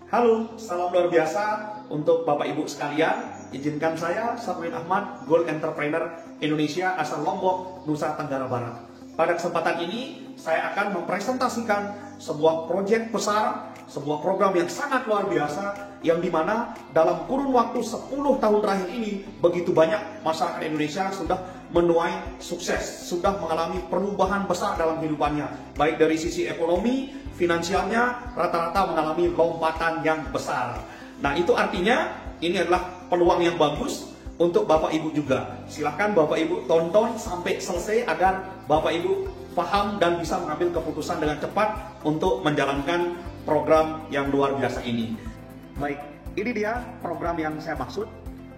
Halo, salam luar biasa untuk Bapak Ibu sekalian. Izinkan saya, Sarwin Ahmad, Gold Entrepreneur Indonesia asal Lombok, Nusa Tenggara Barat. Pada kesempatan ini, saya akan mempresentasikan sebuah proyek besar, sebuah program yang sangat luar biasa, yang dimana dalam kurun waktu 10 tahun terakhir ini, begitu banyak masyarakat Indonesia sudah menuai sukses, sudah mengalami perubahan besar dalam kehidupannya, baik dari sisi ekonomi, finansialnya rata-rata mengalami lompatan yang besar. Nah, itu artinya ini adalah peluang yang bagus untuk Bapak Ibu juga. Silahkan Bapak Ibu tonton sampai selesai agar Bapak Ibu paham dan bisa mengambil keputusan dengan cepat untuk menjalankan program yang luar biasa ini. Baik, ini dia program yang saya maksud.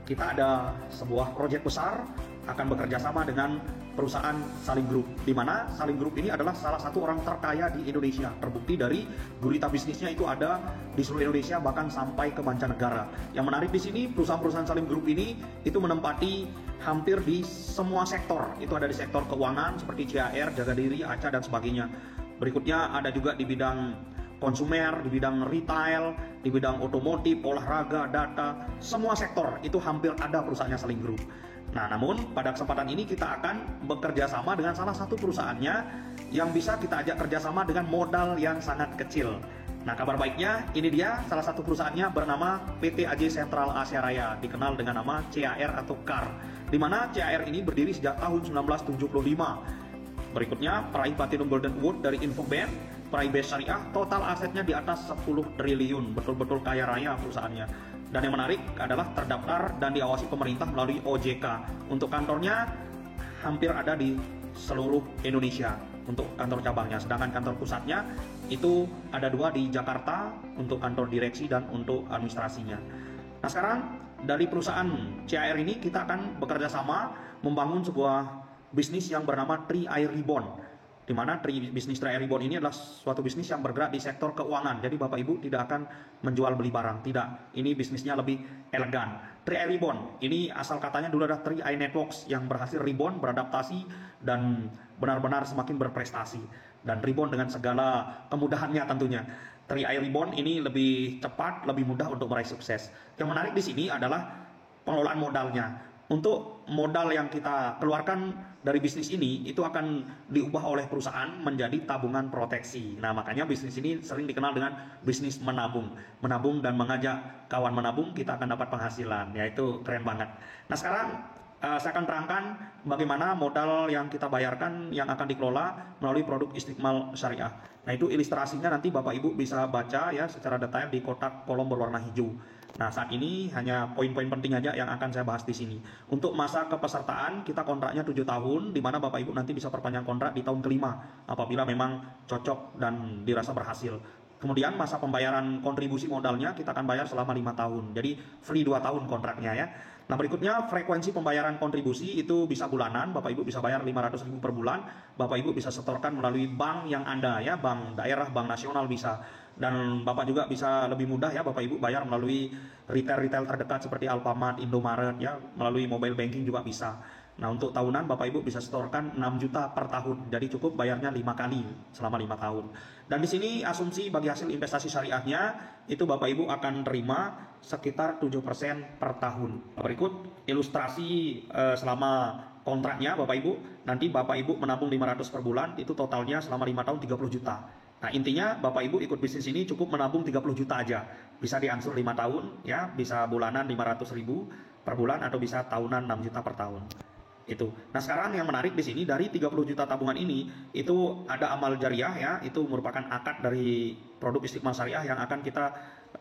Kita ada sebuah proyek besar akan bekerja sama dengan perusahaan Salim Group, di mana Salim Group ini adalah salah satu orang terkaya di Indonesia. Terbukti dari gurita bisnisnya itu ada di seluruh Indonesia, bahkan sampai ke mancanegara. Yang menarik di sini, perusahaan-perusahaan Salim Group ini itu menempati hampir di semua sektor. Itu ada di sektor keuangan seperti CAR, Jaga Diri, ACA, dan sebagainya. Berikutnya ada juga di bidang konsumer, di bidang retail, di bidang otomotif, olahraga, data, semua sektor itu hampir ada perusahaannya Salim Group. Nah, namun pada kesempatan ini kita akan bekerja sama dengan salah satu perusahaannya yang bisa kita ajak kerjasama dengan modal yang sangat kecil. Nah, kabar baiknya ini dia salah satu perusahaannya bernama PT AJ Sentral Asia Raya, dikenal dengan nama CAR atau CAR, di mana CAR ini berdiri sejak tahun 1975. Berikutnya, peraih Platinum Golden Award dari Infobank, peraih Best Syariah, total asetnya di atas 10 triliun, betul-betul kaya raya perusahaannya. Dan yang menarik adalah terdaftar dan diawasi pemerintah melalui OJK. Untuk kantornya hampir ada di seluruh Indonesia untuk kantor cabangnya, sedangkan kantor pusatnya itu ada 2 di Jakarta untuk kantor direksi dan untuk administrasinya. Nah, sekarang dari perusahaan CAR ini kita akan bekerja sama membangun sebuah bisnis yang bernama Tri Air Ribbon, di mana bisnis Tri Air Ribbon ini adalah suatu bisnis yang bergerak di sektor keuangan. Jadi Bapak Ibu tidak akan menjual beli barang, tidak. Ini bisnisnya lebih elegan. Tri Air Ribbon ini asal katanya dulu adalah Tri Air Networks yang berhasil Ribbon beradaptasi dan benar-benar semakin berprestasi. Dan Ribbon dengan segala kemudahannya tentunya. Tri Air Ribbon ini lebih cepat, lebih mudah untuk meraih sukses. Yang menarik di sini adalah pengelolaan modalnya. Untuk modal yang kita keluarkan dari bisnis ini itu akan diubah oleh perusahaan menjadi tabungan proteksi. Nah, makanya bisnis ini sering dikenal dengan bisnis menabung. Menabung dan mengajak kawan menabung, kita akan dapat penghasilan. Ya, itu keren banget. Nah, sekarang saya akan terangkan bagaimana modal yang kita bayarkan yang akan dikelola melalui produk Istiqmal Syariah. Nah, itu ilustrasinya nanti Bapak Ibu bisa baca ya secara detail di kotak kolom berwarna hijau. Nah, saat ini hanya poin-poin penting aja yang akan saya bahas di sini. Untuk masa kepesertaan kita kontraknya 7 tahun, di mana Bapak Ibu nanti bisa perpanjang kontrak di tahun kelima apabila memang cocok dan dirasa berhasil. Kemudian masa pembayaran kontribusi modalnya kita akan bayar selama 5 tahun. Jadi free 2 tahun kontraknya ya. Nah, berikutnya frekuensi pembayaran kontribusi itu bisa bulanan. Bapak Ibu bisa bayar 500.000 per bulan. Bapak Ibu bisa setorkan melalui bank yang Anda ya, bank daerah, bank nasional bisa. Dan Bapak juga bisa lebih mudah ya, Bapak Ibu bayar melalui retail terdekat seperti Alfamart, Indomaret ya, melalui mobile banking juga bisa. Nah, untuk tahunan Bapak Ibu bisa setorkan 6 juta per tahun. Jadi cukup bayarnya 5 kali selama 5 tahun. Dan di sini asumsi bagi hasil investasi syariahnya itu Bapak Ibu akan terima sekitar 7% per tahun. Berikut ilustrasi selama kontraknya Bapak Ibu. Nanti Bapak Ibu menabung 500 per bulan, itu totalnya selama 5 tahun 30 juta. Nah, intinya Bapak Ibu ikut bisnis ini cukup menabung 30 juta aja. Bisa diangsur 5 tahun ya, bisa bulanan 500.000 per bulan atau bisa tahunan 6 juta per tahun. Itu. Nah, sekarang yang menarik di sini dari 30 juta tabungan ini itu ada amal jariah ya, itu merupakan akad dari produk Istiqmal Syariah yang akan kita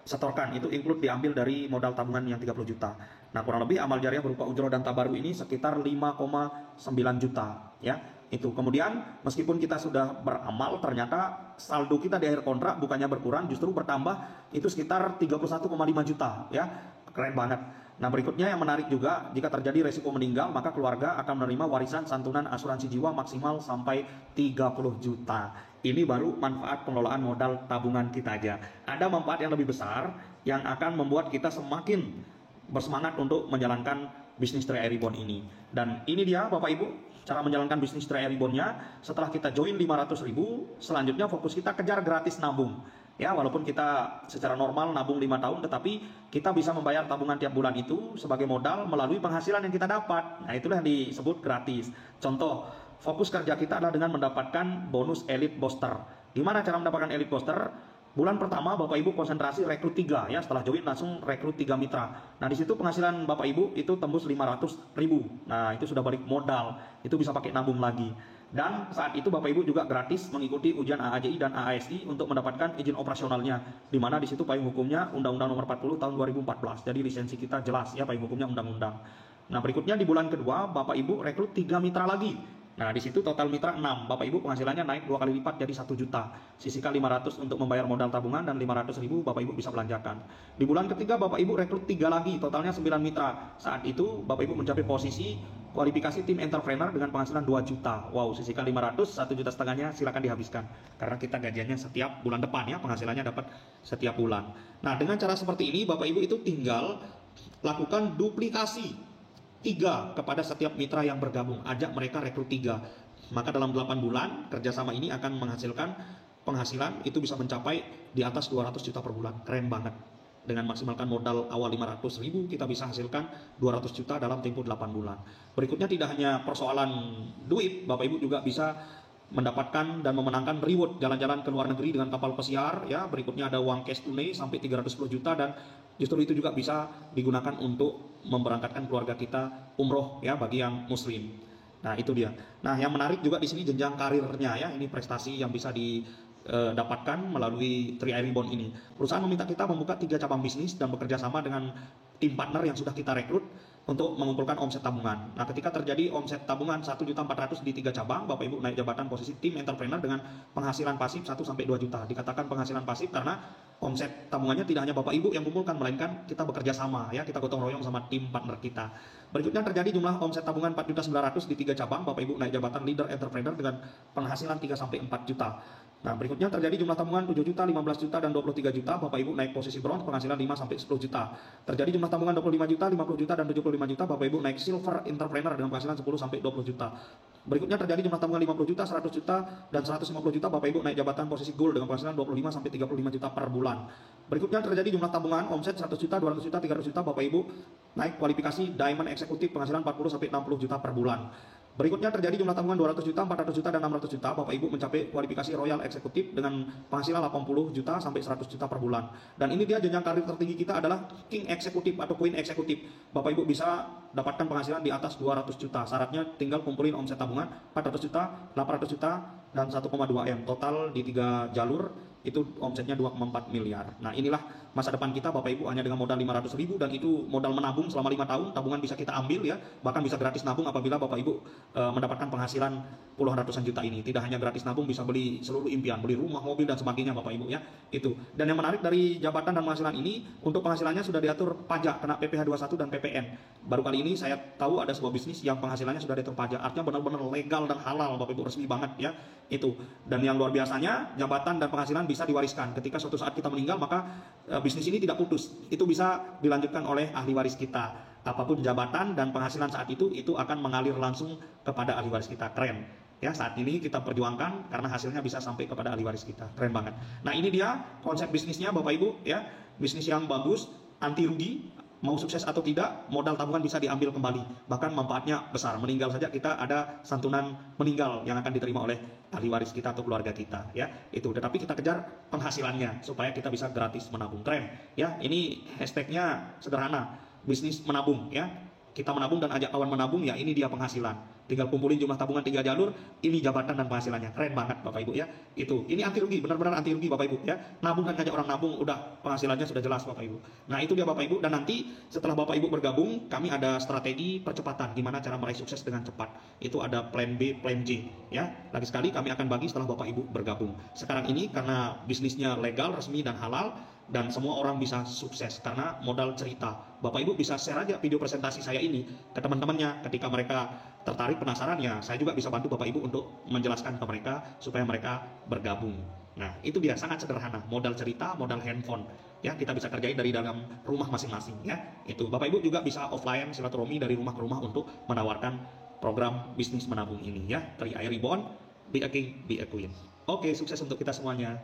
setorkan. Itu include diambil dari modal tabungan yang 30 juta. Nah, kurang lebih amal jariah berupa ujroh dan tabaru ini sekitar 5,9 juta ya. Itu. Kemudian meskipun kita sudah beramal, ternyata saldo kita di akhir kontrak bukannya berkurang, justru bertambah, itu sekitar 31,5 juta ya. Keren banget. Nah, berikutnya yang menarik juga, jika terjadi resiko meninggal, maka keluarga akan menerima warisan santunan asuransi jiwa maksimal sampai 30 juta. Ini baru manfaat pengelolaan modal tabungan kita aja. Ada manfaat yang lebih besar yang akan membuat kita semakin bersemangat untuk menjalankan bisnis Tri Air Ribbon ini. Dan ini dia Bapak Ibu, cara menjalankan bisnis Tri Air Ribbon-nya. Setelah kita join 500.000, selanjutnya fokus kita kejar gratis nabung. Ya, walaupun kita secara normal nabung 5 tahun, tetapi kita bisa membayar tabungan tiap bulan itu sebagai modal melalui penghasilan yang kita dapat. Nah, itulah yang disebut gratis. Contoh, fokus kerja kita adalah dengan mendapatkan bonus Elite Booster. Gimana cara mendapatkan Elite Booster? Bulan pertama Bapak Ibu konsentrasi rekrut 3 ya, setelah join langsung rekrut 3 mitra. Nah, di situ penghasilan Bapak Ibu itu tembus 500.000. Nah, itu sudah balik modal. Itu bisa pakai nabung lagi. Dan saat itu Bapak Ibu juga gratis mengikuti ujian AAJI dan AASI untuk mendapatkan izin operasionalnya. Di mana di situ payung hukumnya Undang-Undang Nomor 40 Tahun 2014. Jadi lisensi kita jelas ya, payung hukumnya undang-undang. Nah, berikutnya di bulan kedua Bapak Ibu rekrut 3 mitra lagi. Nah, di situ total mitra 6. Bapak Ibu penghasilannya naik 2 kali lipat jadi 1 juta. Sisihkan 500 untuk membayar modal tabungan dan 500.000 Bapak Ibu bisa belanjakan. Di bulan ketiga Bapak Ibu rekrut 3 lagi, totalnya 9 mitra. Saat itu Bapak Ibu mencapai posisi kualifikasi tim entrepreneur dengan penghasilan 2 juta. Wow, sisihkan 500, 1,5 juta silakan dihabiskan. Karena kita gajiannya setiap bulan depan ya, penghasilannya dapat setiap bulan. Nah, dengan cara seperti ini Bapak Ibu itu tinggal lakukan duplikasi 3 kepada setiap mitra yang bergabung. Ajak mereka rekrut 3. Maka dalam 8 bulan kerjasama ini akan menghasilkan penghasilan itu bisa mencapai di atas 200 juta per bulan. Keren banget. Dengan maksimalkan modal awal 500.000 kita bisa hasilkan 200 juta dalam tempo 8 bulan. Berikutnya tidak hanya persoalan duit, Bapak Ibu juga bisa mendapatkan dan memenangkan reward jalan-jalan ke luar negeri dengan kapal pesiar ya. Berikutnya ada uang cash tunai sampai 310 juta dan justru itu juga bisa digunakan untuk memberangkatkan keluarga kita umroh ya bagi yang muslim. Nah, itu dia. Nah, yang menarik juga di sini jenjang karirnya ya. Ini prestasi yang bisa didapatkan melalui 3i Reborn ini. Perusahaan meminta kita membuka 3 cabang bisnis dan bekerja sama dengan tim partner yang sudah kita rekrut untuk mengumpulkan omset tabungan. Nah, ketika terjadi omset tabungan 1.400.000 di 3 cabang, Bapak Ibu naik jabatan posisi tim entrepreneur dengan penghasilan pasif 1-2 juta. Dikatakan penghasilan pasif karena omset tabungannya tidak hanya Bapak Ibu yang kumpulkan, melainkan kita bekerja sama ya, kita gotong royong sama tim partner kita. Berikutnya terjadi jumlah omset tabungan 4.900.000 di 3 cabang, Bapak Ibu naik jabatan leader entrepreneur dengan penghasilan 3-4 juta. Nah, berikutnya terjadi jumlah tabungan 7 juta, 15 juta, dan 23 juta. Bapak Ibu naik posisi bronze, penghasilan 5-10 juta. Terjadi jumlah tabungan 25 juta, 50 juta, dan 75 juta. Bapak Ibu naik silver entrepreneur dengan penghasilan 10-20 juta. Berikutnya terjadi jumlah tabungan 50 juta, 100 juta, dan 150 juta. Bapak Ibu naik jabatan posisi gold dengan penghasilan 25-35 juta per bulan. Berikutnya terjadi jumlah tabungan omset 100 juta, 200 juta, 300 juta. Bapak Ibu naik kualifikasi diamond eksekutif penghasilan 40-60 juta per bulan. Berikutnya terjadi jumlah tabungan 200 juta, 400 juta, dan 600 juta. Bapak Ibu mencapai kualifikasi royal eksekutif dengan penghasilan 80 juta sampai 100 juta per bulan. Dan ini dia jenjang karir tertinggi kita adalah king eksekutif atau queen eksekutif. Bapak Ibu bisa dapatkan penghasilan di atas 200 juta. Syaratnya tinggal kumpulin omset tabungan 400 juta, 800 juta, dan 1,2 M. Total di 3 jalur itu omsetnya 2,4 miliar. Nah, inilah masa depan kita Bapak Ibu hanya dengan modal 500.000 dan itu modal menabung selama 5 tahun. Tabungan bisa kita ambil ya, bahkan bisa gratis nabung apabila Bapak Ibu mendapatkan penghasilan puluhan ratusan juta ini. Tidak hanya gratis nabung, bisa beli seluruh impian, beli rumah, mobil, dan sebagainya Bapak Ibu ya. Itu. Dan yang menarik dari jabatan dan penghasilan ini, untuk penghasilannya sudah diatur pajak, kena PPh 21 dan PPN. Baru kali ini saya tahu ada sebuah bisnis yang penghasilannya sudah diatur pajak. Artinya benar-benar legal dan halal Bapak Ibu, resmi banget ya. Itu. Dan yang luar biasanya, jabatan dan penghasilan bisa diwariskan. Ketika suatu saat kita meninggal, maka bisnis ini tidak putus. Itu bisa dilanjutkan oleh ahli waris kita. Apapun jabatan dan penghasilan saat itu akan mengalir langsung kepada ahli waris kita. Keren. Ya, saat ini kita perjuangkan karena hasilnya bisa sampai kepada ahli waris kita. Keren banget. Nah, ini dia konsep bisnisnya Bapak Ibu ya. Bisnis yang bagus, anti rugi. Mau sukses atau tidak, modal tabungan bisa diambil kembali. Bahkan manfaatnya besar. Meninggal saja kita ada santunan meninggal yang akan diterima oleh ahli waris kita atau keluarga kita. Ya, itu. Tetapi kita kejar penghasilannya supaya kita bisa gratis menabung. Keren. Ya, ini hashtagnya sederhana. Bisnis menabung. Ya, kita menabung dan ajak kawan menabung. Ya, ini dia penghasilan. Tinggal kumpulin jumlah tabungan 3 jalur, ini jabatan dan penghasilannya. Keren banget Bapak Ibu ya. Itu. Ini anti rugi, benar-benar anti rugi Bapak Ibu ya. Nabung dan ngajak orang nabung, udah penghasilannya sudah jelas Bapak Ibu. Nah, itu dia Bapak Ibu. Dan nanti setelah Bapak Ibu bergabung, kami ada strategi percepatan gimana cara meraih sukses dengan cepat. Itu ada plan B, plan J ya. Lagi sekali kami akan bagi setelah Bapak Ibu bergabung. Sekarang ini karena bisnisnya legal, resmi, dan halal, dan semua orang bisa sukses karena modal cerita. Bapak Ibu bisa share aja video presentasi saya ini ke teman-temannya. Ketika mereka tertarik, penasaran, ya saya juga bisa bantu Bapak Ibu untuk menjelaskan ke mereka supaya mereka bergabung. Nah, itu dia, sangat sederhana. Modal cerita, modal handphone. Ya, kita bisa kerjain dari dalam rumah masing-masing ya. Itu. Bapak Ibu juga bisa offline silaturahmi dari rumah ke rumah untuk menawarkan program bisnis menabung ini ya. 3i Reborn, be a king, be a queen. Oke, sukses untuk kita semuanya.